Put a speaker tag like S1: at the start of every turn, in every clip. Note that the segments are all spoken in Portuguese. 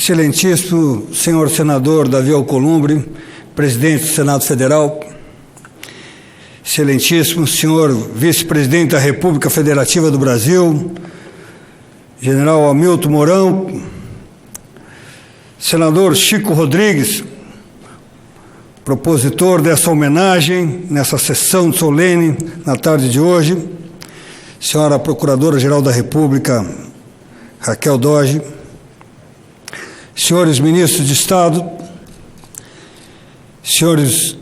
S1: Excelentíssimo senhor senador Davi Alcolumbre, presidente do Senado Federal, excelentíssimo senhor vice-presidente da República Federativa do Brasil, general Hamilton Mourão, senador Chico Rodrigues, propositor dessa homenagem, nessa sessão solene, na tarde de hoje, senhora Procuradora-Geral da República, Raquel Dodge, senhores ministros de Estado, senhores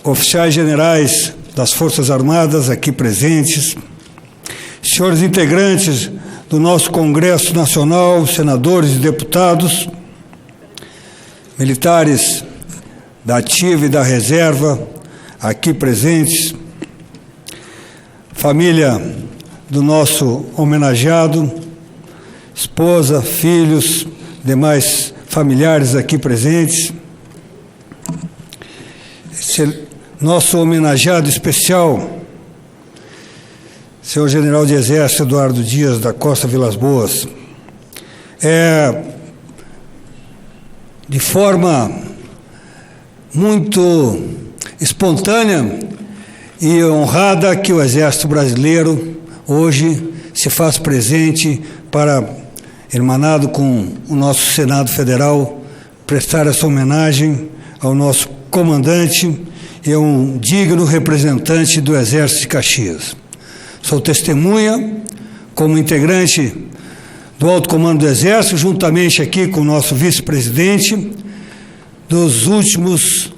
S1: oficiais generais das Forças Armadas aqui presentes, senhores integrantes do nosso Congresso Nacional, senadores e deputados, militares da ativa e da reserva aqui presentes, família do nosso homenageado, esposa, filhos, demais familiares aqui presentes, nosso homenageado especial, senhor general de Exército Eduardo Dias da Costa Vilas Boas, de forma muito espontânea e honrada que o Exército Brasileiro hoje se faz presente para, irmanado com o nosso Senado Federal, prestar essa homenagem ao nosso comandante e a um digno representante do Exército de Caxias. Sou testemunha, como integrante do Alto Comando do Exército, juntamente aqui com o nosso vice-presidente, dos últimos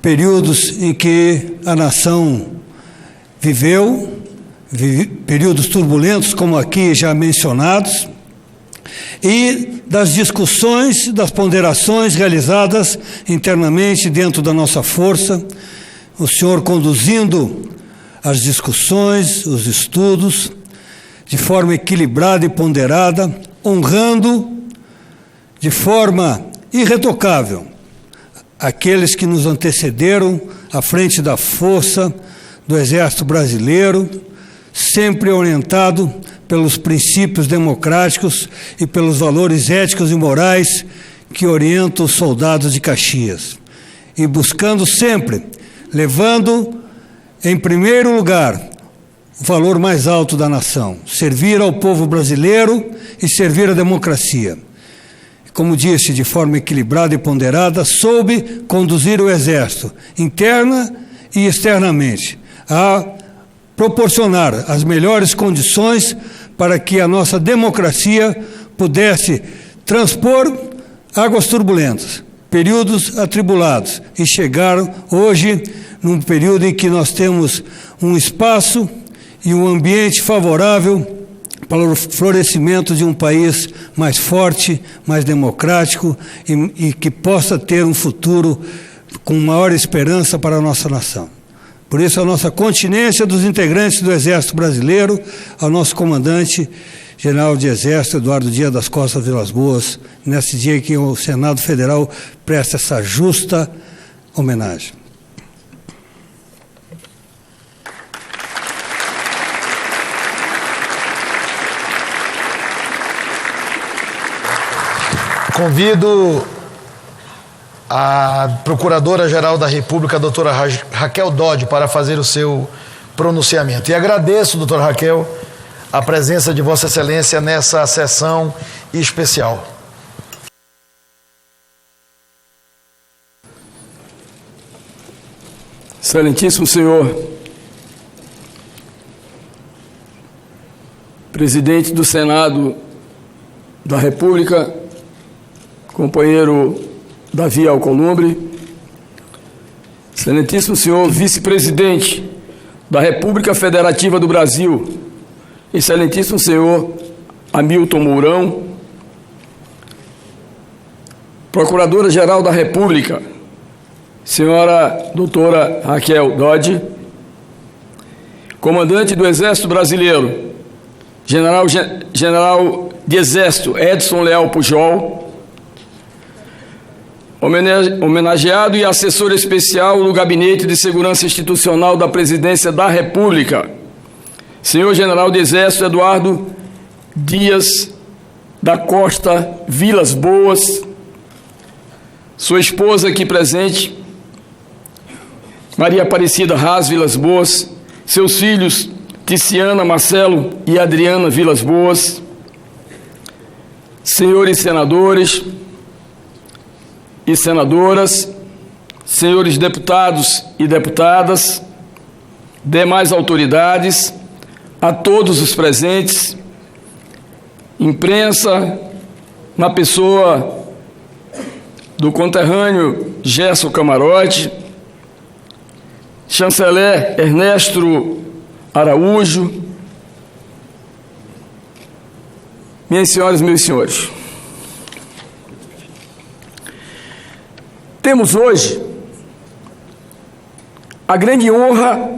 S1: períodos em que a nação viveu, períodos turbulentos, como aqui já mencionados, e das discussões, das ponderações realizadas internamente dentro da nossa força, o senhor conduzindo as discussões, os estudos, de forma equilibrada e ponderada, honrando de forma irretocável aqueles que nos antecederam à frente da força do Exército Brasileiro, sempre orientado pelos princípios democráticos e pelos valores éticos e morais que orientam os soldados de Caxias. E buscando sempre, levando em primeiro lugar o valor mais alto da nação, servir ao povo brasileiro e servir à democracia. Como disse, de forma equilibrada e ponderada, soube conduzir o Exército, interna e externamente, a proporcionar as melhores condições para que a nossa democracia pudesse transpor águas turbulentas, períodos atribulados, e chegar hoje num período em que nós temos um espaço e um ambiente favorável para o florescimento de um país mais forte, mais democrático e que possa ter um futuro com maior esperança para a nossa nação. Por isso, a nossa continência dos integrantes do Exército Brasileiro, ao nosso comandante, general de Exército Eduardo Dias das Costa Vilas Boas, nesse dia em que o Senado Federal presta essa justa homenagem.
S2: Convido a Procuradora-Geral da República, a doutora Raquel Dodge, para fazer o seu pronunciamento. E agradeço, doutora Raquel, a presença de Vossa Excelência nessa sessão especial.
S3: Excelentíssimo senhor presidente do Senado da República, companheiro Davi Alcolumbre, excelentíssimo senhor vice-presidente da República Federativa do Brasil, excelentíssimo senhor Hamilton Mourão, Procuradora-Geral da República, senhora doutora Raquel Dodge, comandante do Exército Brasileiro, general de Exército Edson Leal Pujol, homenageado e assessor especial do Gabinete de Segurança Institucional da Presidência da República, senhor general de Exército Eduardo Dias da Costa Vilas Boas, sua esposa aqui presente, Maria Aparecida Haas Vilas Boas, seus filhos Ticiana, Marcelo e Adriana Vilas Boas, senhores senadores e senadoras, senhores deputados e deputadas, demais autoridades, a todos os presentes, imprensa, na pessoa do conterrâneo Gerson Camarote, chanceler Ernesto Araújo, minhas senhoras e meus senhores. Temos hoje a grande honra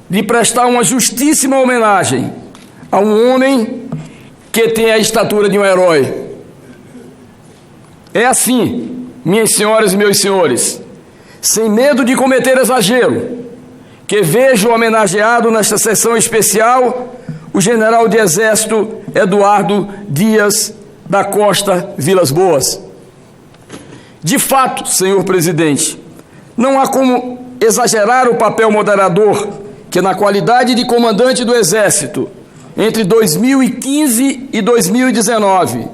S3: de prestar uma justíssima homenagem a um homem que tem a estatura de um herói. É assim, minhas senhoras e meus senhores, sem medo de cometer exagero, que vejo homenageado nesta sessão especial o general de Exército Eduardo Dias da Costa Vilas Boas. De fato, senhor presidente, não há como exagerar o papel moderador que, na qualidade de comandante do Exército, entre 2015 e 2019,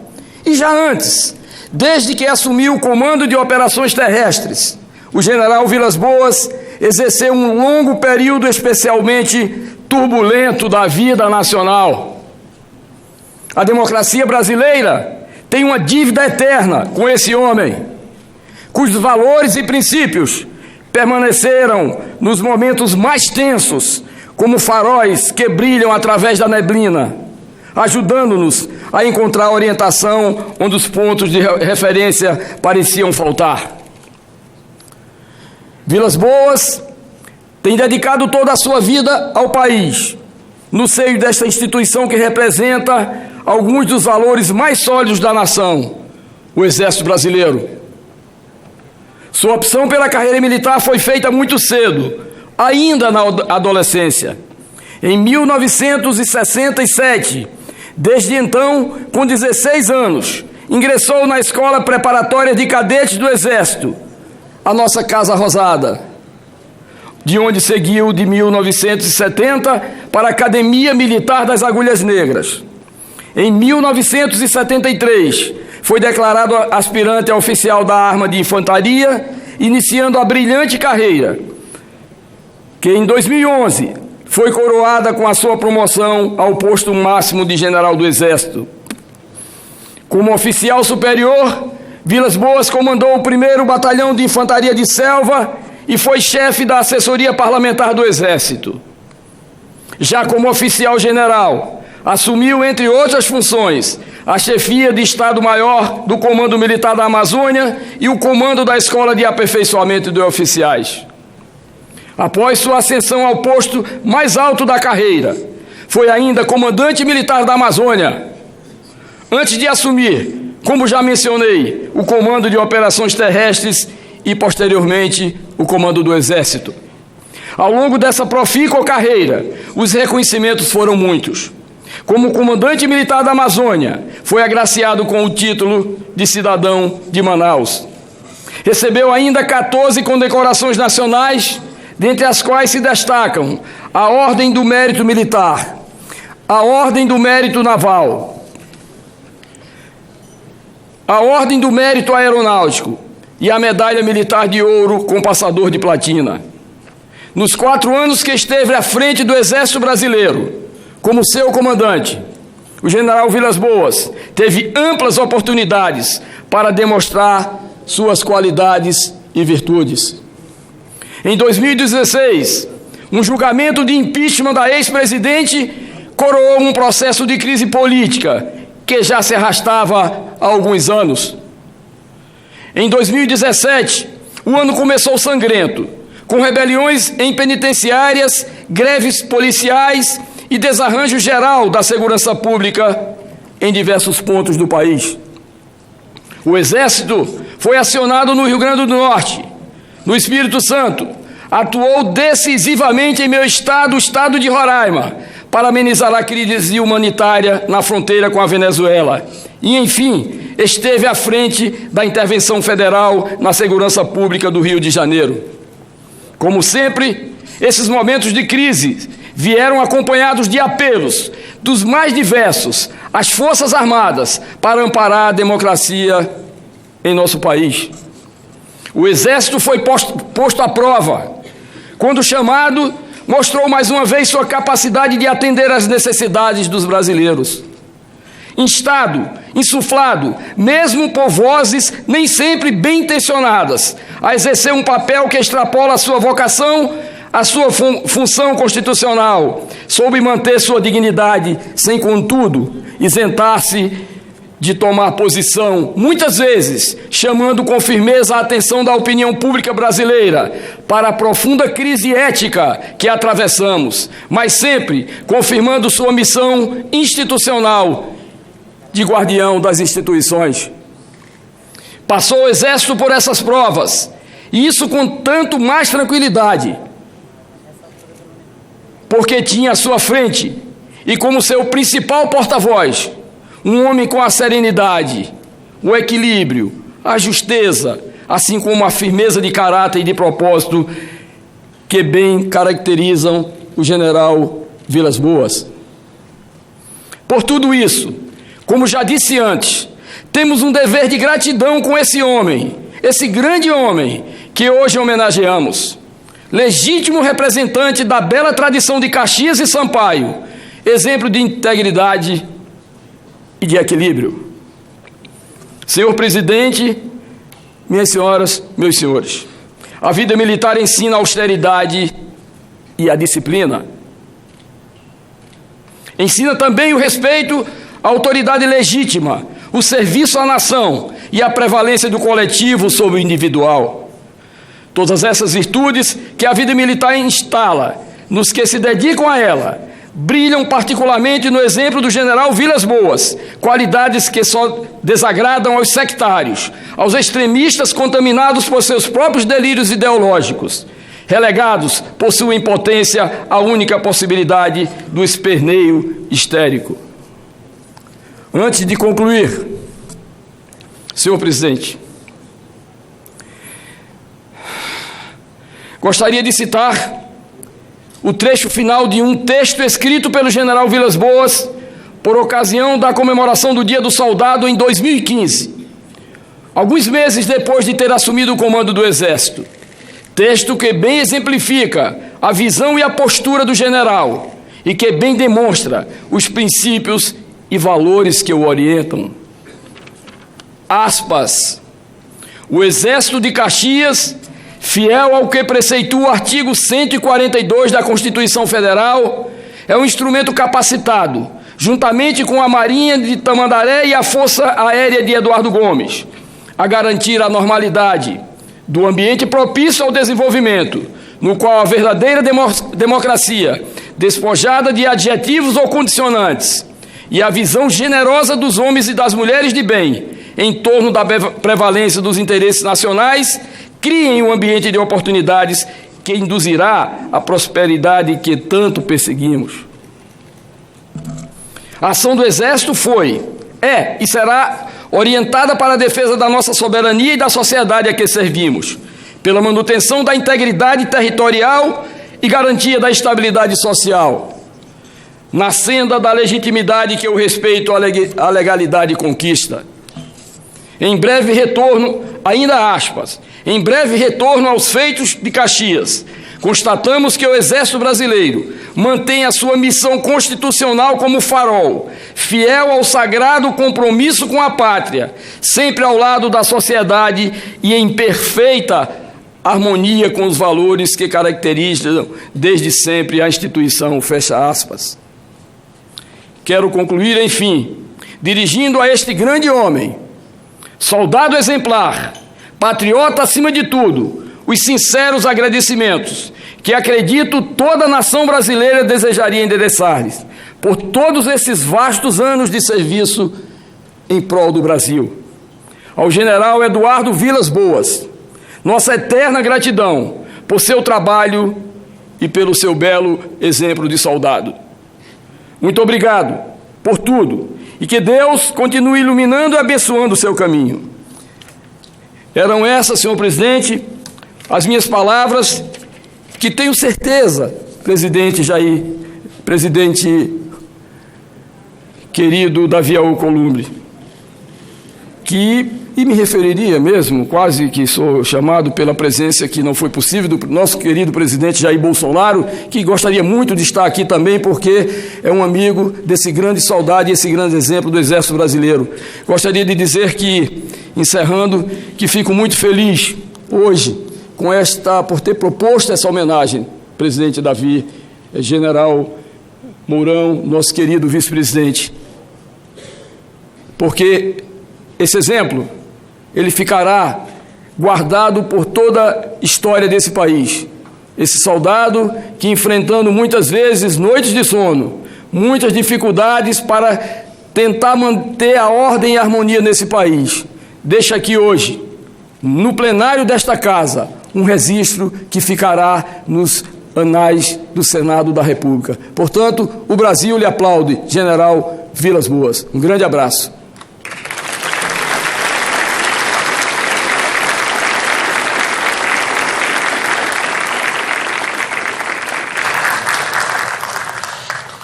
S3: e já antes, desde que assumiu o comando de operações terrestres, o general Vilas Boas exerceu um longo período especialmente turbulento da vida nacional. A democracia brasileira tem uma dívida eterna com esse homem, cujos valores e princípios permaneceram nos momentos mais tensos, como faróis que brilham através da neblina, ajudando-nos a encontrar orientação onde os pontos de referência pareciam faltar. Vilas Boas tem dedicado toda a sua vida ao país, no seio desta instituição que representa alguns dos valores mais sólidos da nação, o Exército Brasileiro. Sua opção pela carreira militar foi feita muito cedo, ainda na adolescência, em 1967. Desde então, com 16 anos, ingressou na Escola Preparatória de Cadetes do Exército, a nossa Casa Rosada, de onde seguiu de 1970 para a Academia Militar das Agulhas Negras. Em 1973, foi declarado aspirante a oficial da Arma de Infantaria, iniciando a brilhante carreira, que em 2011 foi coroada com a sua promoção ao posto máximo de general do Exército. Como oficial superior, Vilas Boas comandou o 1º Batalhão de Infantaria de Selva e foi chefe da assessoria parlamentar do Exército. Já como oficial general, assumiu, entre outras funções, a chefia de Estado-Maior do Comando Militar da Amazônia e o comando da Escola de Aperfeiçoamento de Oficiais. Após sua ascensão ao posto mais alto da carreira, foi ainda comandante militar da Amazônia, antes de assumir, como já mencionei, o comando de operações terrestres e, posteriormente, o comando do Exército. Ao longo dessa profícua carreira, os reconhecimentos foram muitos. Como comandante militar da Amazônia, foi agraciado com o título de cidadão de Manaus. Recebeu ainda 14 condecorações nacionais, dentre as quais se destacam a Ordem do Mérito Militar, a Ordem do Mérito Naval, a Ordem do Mérito Aeronáutico e a Medalha Militar de Ouro com passador de platina. Nos 4 anos que esteve à frente do Exército Brasileiro, como seu comandante, o general Vilas Boas teve amplas oportunidades para demonstrar suas qualidades e virtudes. Em 2016, um julgamento de impeachment da ex-presidente coroou um processo de crise política que já se arrastava há alguns anos. Em 2017, o ano começou sangrento, com rebeliões em penitenciárias, greves policiais e desarranjo geral da segurança pública em diversos pontos do país. O Exército foi acionado no Rio Grande do Norte, no Espírito Santo, atuou decisivamente em meu estado, o estado de Roraima, para amenizar a crise humanitária na fronteira com a Venezuela. E, enfim, esteve à frente da intervenção federal na segurança pública do Rio de Janeiro. Como sempre, esses momentos de crise vieram acompanhados de apelos dos mais diversos às Forças Armadas para amparar a democracia em nosso país. O Exército foi posto à prova. Quando chamado, mostrou mais uma vez sua capacidade de atender às necessidades dos brasileiros. Instado, insuflado, mesmo por vozes nem sempre bem intencionadas, a exercer um papel que extrapola a sua vocação, a sua função constitucional, soube manter sua dignidade, sem, contudo, isentar-se de tomar posição, muitas vezes chamando com firmeza a atenção da opinião pública brasileira para a profunda crise ética que atravessamos, mas sempre confirmando sua missão institucional de guardião das instituições. Passou o Exército por essas provas, e isso com tanto mais tranquilidade, porque tinha à sua frente, e como seu principal porta-voz, um homem com a serenidade, o equilíbrio, a justeza, assim como a firmeza de caráter e de propósito que bem caracterizam o general Vilas Boas. Por tudo isso, como já disse antes, temos um dever de gratidão com esse homem, esse grande homem que hoje homenageamos, legítimo representante da bela tradição de Caxias e Sampaio, exemplo de integridade e de equilíbrio. Senhor presidente, minhas senhoras, meus senhores, a vida militar ensina a austeridade e a disciplina. Ensina também o respeito à autoridade legítima, o serviço à nação e a prevalência do coletivo sobre o individual. Todas essas virtudes que a vida militar instala nos que se dedicam a ela, brilham particularmente no exemplo do general Vilas Boas, qualidades que só desagradam aos sectários, aos extremistas contaminados por seus próprios delírios ideológicos, relegados por sua impotência à única possibilidade do esperneio histérico. Antes de concluir, senhor presidente, gostaria de citar o trecho final de um texto escrito pelo general Vilas Boas por ocasião da comemoração do Dia do Soldado em 2015, alguns meses depois de ter assumido o comando do Exército. Texto que bem exemplifica a visão e a postura do general e que bem demonstra os princípios e valores que o orientam. Aspas. O Exército de Caxias, fiel ao que preceitua o artigo 142 da Constituição Federal, é um instrumento capacitado, juntamente com a Marinha de Tamandaré e a Força Aérea de Eduardo Gomes, a garantir a normalidade do ambiente propício ao desenvolvimento, no qual a verdadeira democracia, despojada de adjetivos ou condicionantes, e a visão generosa dos homens e das mulheres de bem, em torno da prevalência dos interesses nacionais, criem um ambiente de oportunidades que induzirá a prosperidade que tanto perseguimos. A ação do Exército foi, é e será orientada para a defesa da nossa soberania e da sociedade a que servimos, pela manutenção da integridade territorial e garantia da estabilidade social, na senda da legitimidade que o respeito à legalidade conquista. Em breve retorno, ainda aspas, em breve retorno aos feitos de Caxias, constatamos que o Exército Brasileiro mantém a sua missão constitucional como farol, fiel ao sagrado compromisso com a pátria, sempre ao lado da sociedade e em perfeita harmonia com os valores que caracterizam desde sempre a instituição, fecha aspas. Quero concluir, enfim, dirigindo a este grande homem, soldado exemplar, patriota acima de tudo, os sinceros agradecimentos que acredito toda a nação brasileira desejaria endereçar-lhes por todos esses vastos anos de serviço em prol do Brasil. Ao general Eduardo Vilas Boas, nossa eterna gratidão por seu trabalho e pelo seu belo exemplo de soldado. Muito obrigado por tudo e que Deus continue iluminando e abençoando o seu caminho. Eram essas, senhor presidente, as minhas palavras, que tenho certeza, presidente Jair, presidente querido Davi Alcolumbre, e me referiria mesmo, quase que sou chamado pela presença que não foi possível do nosso querido presidente Jair Bolsonaro, que gostaria muito de estar aqui também, porque é um amigo desse grande soldado e esse grande exemplo do Exército Brasileiro. Gostaria de dizer que, encerrando, que fico muito feliz hoje por ter proposto essa homenagem, presidente Davi, general Mourão, nosso querido vice-presidente, porque esse exemplo, ele ficará guardado por toda a história desse país. Esse soldado que, enfrentando muitas vezes noites de sono, muitas dificuldades para tentar manter a ordem e a harmonia nesse país, deixa aqui hoje, no plenário desta casa, um registro que ficará nos anais do Senado da República. Portanto, o Brasil lhe aplaude, general Vilas Boas. Um grande abraço.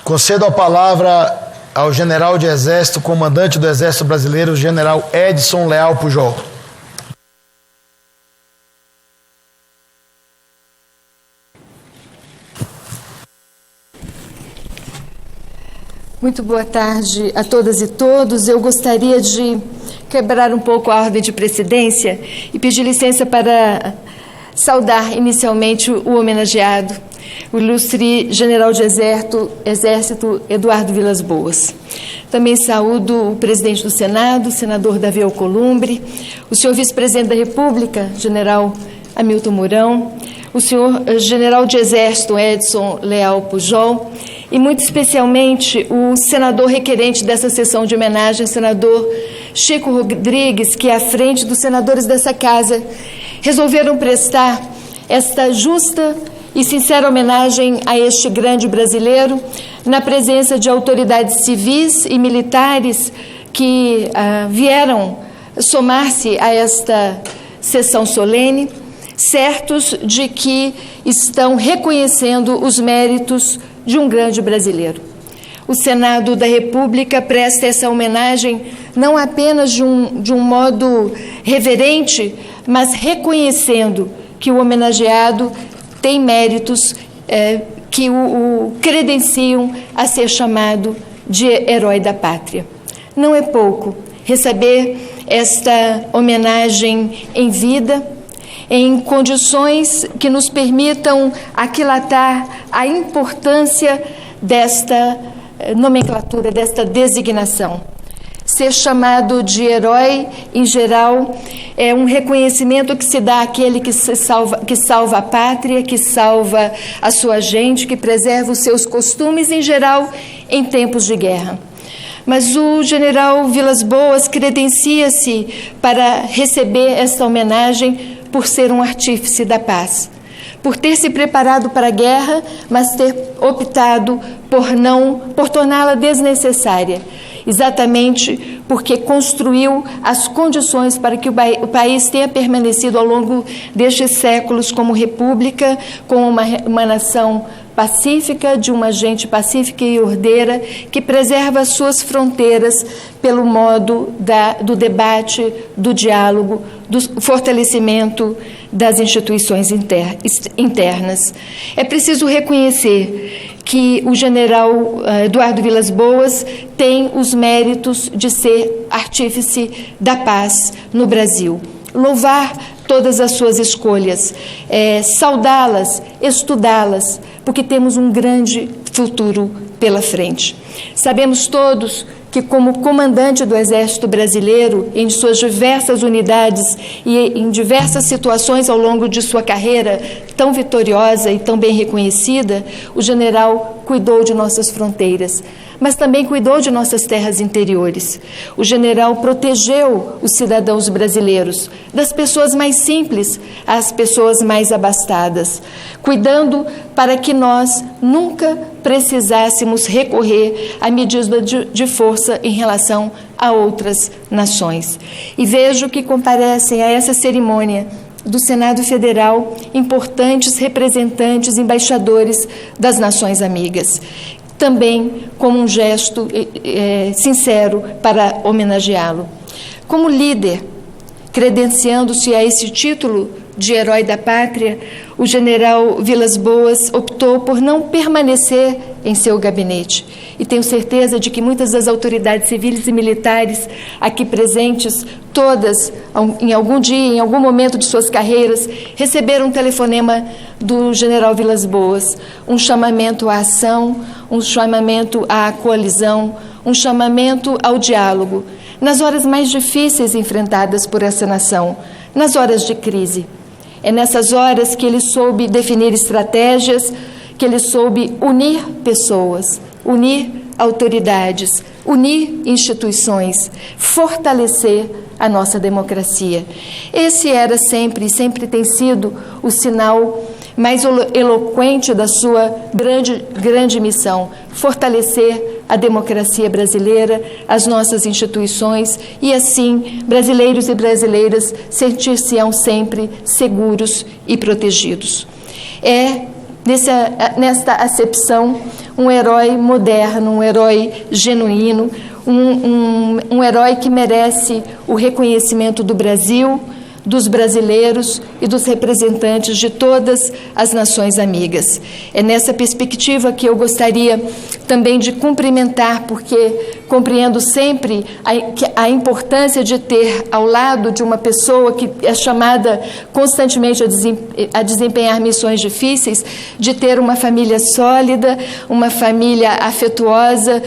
S2: Concedo a palavra ao general de Exército, comandante do Exército Brasileiro, general Edson Leal Pujol.
S4: Muito boa tarde a todas e todos. Eu gostaria de quebrar um pouco a ordem de precedência e pedir licença para saudar inicialmente o homenageado, o ilustre general de Exército Eduardo Vilas Boas. Também saúdo o presidente do Senado, o senador Davi Alcolumbre, o senhor vice-presidente da República, general Hamilton Mourão, o senhor general de Exército Edson Leal Pujol e, muito especialmente, o senador requerente dessa sessão de homenagem, senador Chico Rodrigues, que, à frente dos senadores dessa casa, resolveram prestar esta justa e sincera homenagem a este grande brasileiro, na presença de autoridades civis e militares que vieram somar-se a esta sessão solene, certos de que estão reconhecendo os méritos de um grande brasileiro. O Senado da República presta essa homenagem não apenas de um modo reverente, mas reconhecendo que o homenageado tem méritos que o credenciam a ser chamado de herói da pátria. Não é pouco receber esta homenagem em vida, em condições que nos permitam aquilatar a importância desta nomenclatura, desta designação. Ser chamado de herói, em geral, é um reconhecimento que se dá àquele que salva a pátria, que salva a sua gente, que preserva os seus costumes, em geral, em tempos de guerra. Mas o general Vilas Boas credencia-se para receber esta homenagem por ser um artífice da paz, por ter se preparado para a guerra, mas ter optado por torná-la desnecessária, exatamente porque construiu as condições para que o país tenha permanecido ao longo destes séculos como república, como uma nação pacífica, de uma gente pacífica e ordeira, que preserva as suas fronteiras pelo modo do debate, do diálogo, do fortalecimento das instituições internas. É preciso reconhecer que o general Eduardo Vilas Boas tem os méritos de ser artífice da paz no Brasil. Louvar todas as suas escolhas, saudá-las, estudá-las, porque temos um grande futuro pela frente. Sabemos todos que, como comandante do Exército Brasileiro, em suas diversas unidades e em diversas situações ao longo de sua carreira, tão vitoriosa e tão bem reconhecida, o general cuidou de nossas fronteiras, mas também cuidou de nossas terras interiores. O general protegeu os cidadãos brasileiros, das pessoas mais simples às pessoas mais abastadas, cuidando para que nós nunca precisássemos recorrer a medidas de força em relação a outras nações. E vejo que comparecem a essa cerimônia do Senado Federal importantes representantes, embaixadores das nações amigas, também como um gesto sincero para homenageá-lo. Como líder, credenciando-se a esse título de herói da pátria, o general Vilas Boas optou por não permanecer em seu gabinete. E tenho certeza de que muitas das autoridades civis e militares aqui presentes, todas, em algum dia, em algum momento de suas carreiras, receberam um telefonema do general Vilas Boas, um chamamento à ação, um chamamento à coalizão, um chamamento ao diálogo, nas horas mais difíceis enfrentadas por essa nação, nas horas de crise. É nessas horas que ele soube definir estratégias, que ele soube unir pessoas, unir autoridades, unir instituições, fortalecer a nossa democracia. Esse era sempre e sempre tem sido o sinal mais eloquente da sua grande missão, fortalecer a democracia brasileira, as nossas instituições e, assim, brasileiros e brasileiras sentir-se-ão sempre seguros e protegidos. É, nesta acepção, um herói moderno, um herói genuíno, um herói que merece o reconhecimento do Brasil, dos brasileiros e dos representantes de todas as nações amigas. É nessa perspectiva que eu gostaria também de cumprimentar, porque compreendo sempre a importância de ter ao lado de uma pessoa que é chamada constantemente a desempenhar missões difíceis, de ter uma família sólida, uma família afetuosa,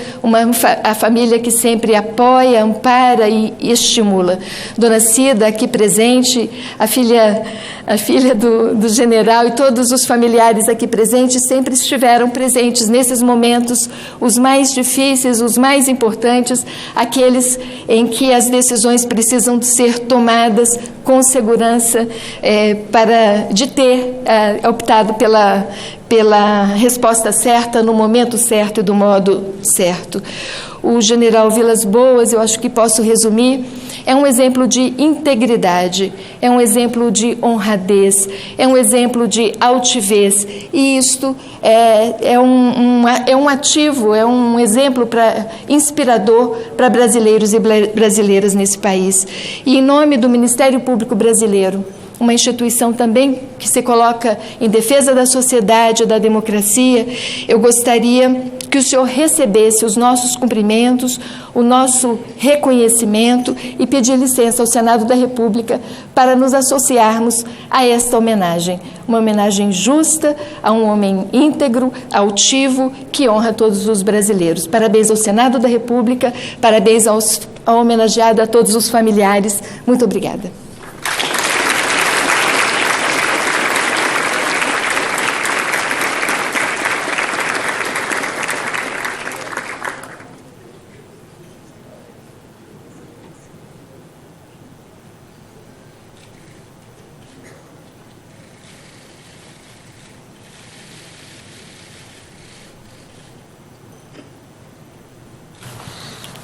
S4: a família que sempre apoia, ampara e estimula. Dona Cida, aqui presente, a filha do general e todos os familiares aqui presentes sempre estiveram presentes nesses momentos, os mais difíceis, os mais importantes, aqueles em que as decisões precisam ser tomadas com segurança, de ter optado pela resposta certa, no momento certo e do modo certo. O general Vilas Boas, eu acho que posso resumir, é um exemplo de integridade, é um exemplo de honradez, é um exemplo de altivez, e isto é um ativo, é um exemplo inspirador para brasileiros e brasileiras nesse país. E em nome do Ministério Público Brasileiro, uma instituição também que se coloca em defesa da sociedade, da democracia, eu gostaria que o senhor recebesse os nossos cumprimentos, o nosso reconhecimento e pedir licença ao Senado da República para nos associarmos a esta homenagem. Uma homenagem justa a um homem íntegro, altivo, que honra todos os brasileiros. Parabéns ao Senado da República, parabéns ao homenageado, a todos os familiares. Muito obrigada.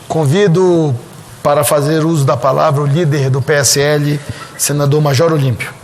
S2: Convido para fazer uso da palavra o líder do PSL, senador Major Olímpio.